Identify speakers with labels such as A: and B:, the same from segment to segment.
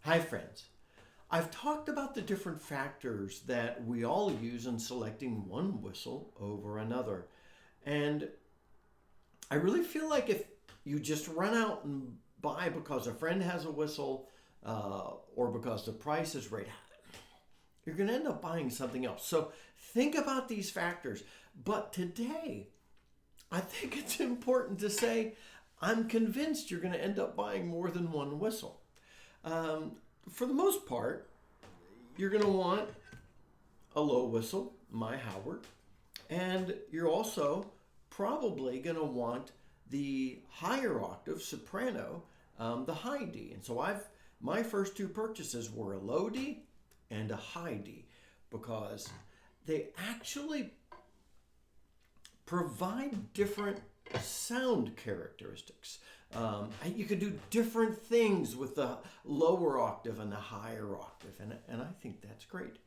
A: Hi, friends. I've talked about the different factors that we all use in selecting one whistle over another. And I really feel like if you just run out and buy because a friend has a whistle or because the price is right, you're going to end up buying something else. So think about these factors. But today, I think it's important to say, I'm convinced you're going to end up buying more than one whistle. Um, for the most part, you're going to want a low whistle, my Howard, and you're also probably going to want the higher octave soprano, the high D. And so my first two purchases were a low D and a high D because they actually provide different sound characteristics. You can do different things with the lower octave and the higher octave, and I think that's great.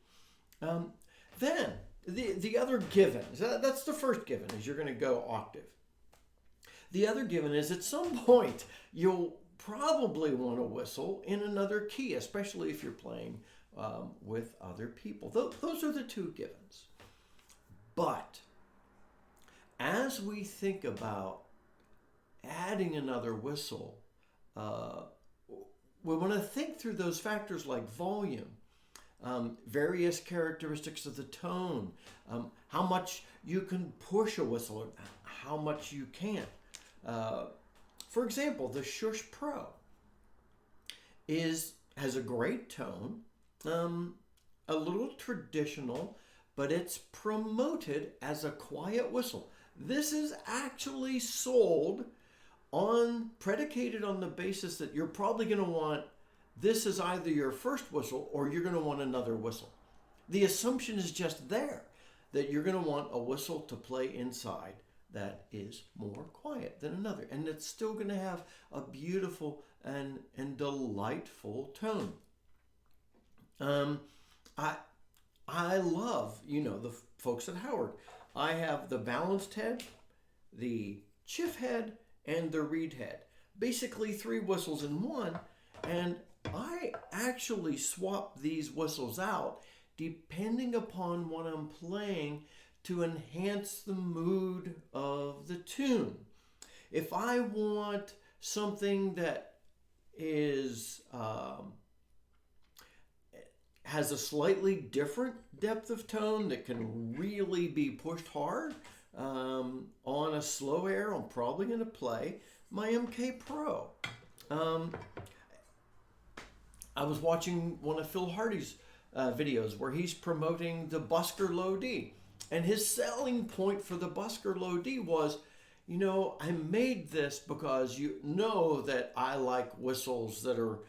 A: Then the other given, that's the first given, is you're going to go octave. The other given is at some point you'll probably want to whistle in another key, especially if you're playing with other people. Those are the two givens. But as we think about adding another whistle, we want to think through those factors like volume, various characteristics of the tone, how much you can push a whistle, or how much you can't. For example, the Shush Pro has a great tone, a little traditional, but it's promoted as a quiet whistle. This is actually sold predicated on the basis that you're probably going to want this is either your first whistle or you're going to want another whistle. The assumption is just there that you're going to want a whistle to play inside that is more quiet than another, and it's still going to have a beautiful and delightful tone. I love, the folks at Howard. I have the balanced head, the chiff head, and the reed head. Basically 3 whistles in one, and I actually swap these whistles out depending upon what I'm playing to enhance the mood of the tune. If I want something that is has a slightly different depth of tone that can really be pushed hard on a slow air, I'm probably going to play my MK Pro. I was watching one of Phil Hardy's videos where he's promoting the Busker Low D. And his selling point for the Busker Low D was, I made this because you know that I like whistles that are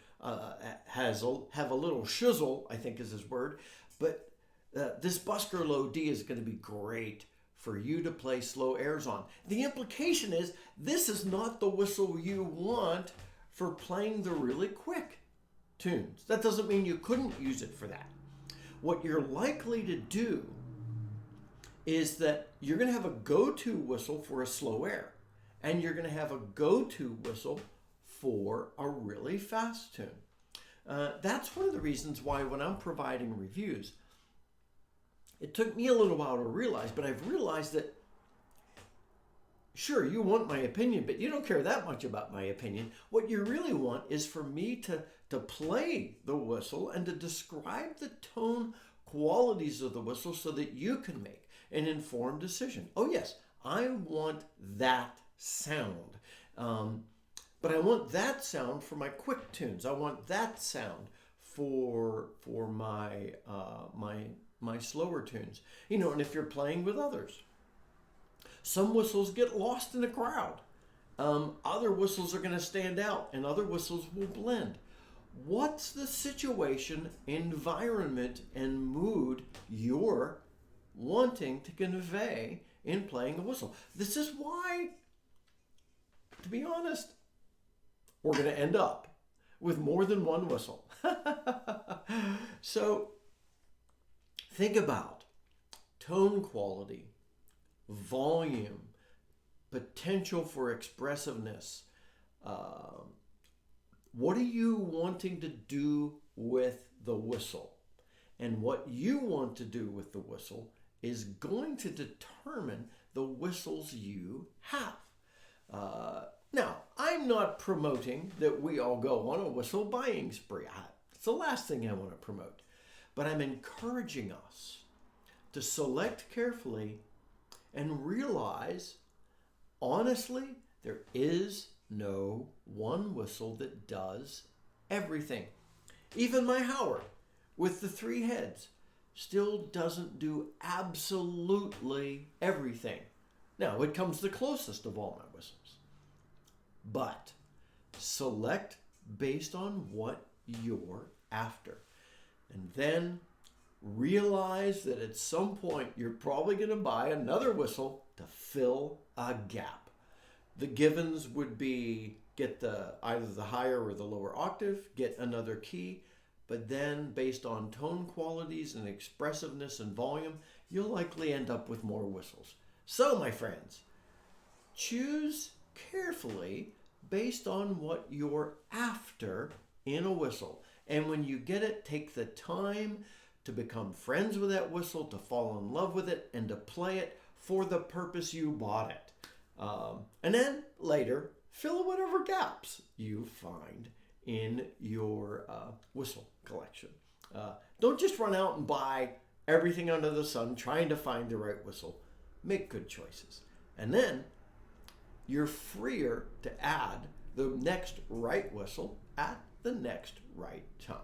A: have a little shizzle, I think is his word. But this Busker Low D is going to be great for you to play slow airs on. The implication is this is not the whistle you want for playing the really quick tunes. That doesn't mean you couldn't use it for that. What you're likely to do is that you're going to have a go-to whistle for a slow air, and you're going to have a go-to whistle for a really fast tune. That's one of the reasons why when I'm providing reviews, it took me a little while to realize, but I've realized that sure, you want my opinion, but you don't care that much about my opinion. What you really want is for me to play the whistle and to describe the tone qualities of the whistle so that you can make an informed decision. Oh yes, I want that sound. But I want that sound for my quick tunes. I want that sound for my my slower tunes. And if you're playing with others, some whistles get lost in a crowd. Other whistles are going to stand out, and other whistles will blend. What's the situation, environment, and mood you're wanting to convey in playing a whistle? This is why, to be honest, we're going to end up with more than one whistle. So think about tone quality, volume, potential for expressiveness, What are you wanting to do with the whistle? And what you want to do with the whistle is going to determine the whistles you have. Now, I'm not promoting that we all go on a whistle buying spree. It's the last thing I want to promote. But I'm encouraging us to select carefully and realize, honestly, there is no one whistle that does everything. Even my Howard with the 3 heads still doesn't do absolutely everything. Now, it comes the closest of all my whistles. But select based on what you're after. And then realize that at some point you're probably going to buy another whistle to fill a gap. The givens would be get either the higher or the lower octave, get another key, but then based on tone qualities and expressiveness and volume, you'll likely end up with more whistles. So, my friends, choose carefully based on what you're after in a whistle. And when you get it, take the time to become friends with that whistle, to fall in love with it, and to play it for the purpose you bought it. And then later, fill whatever gaps you find in your whistle collection. Don't just run out and buy everything under the sun trying to find the right whistle. Make good choices. And then you're freer to add the next right whistle at the next right time.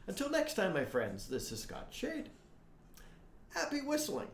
A: Until next time, my friends, this is Scott Shade. Happy whistling.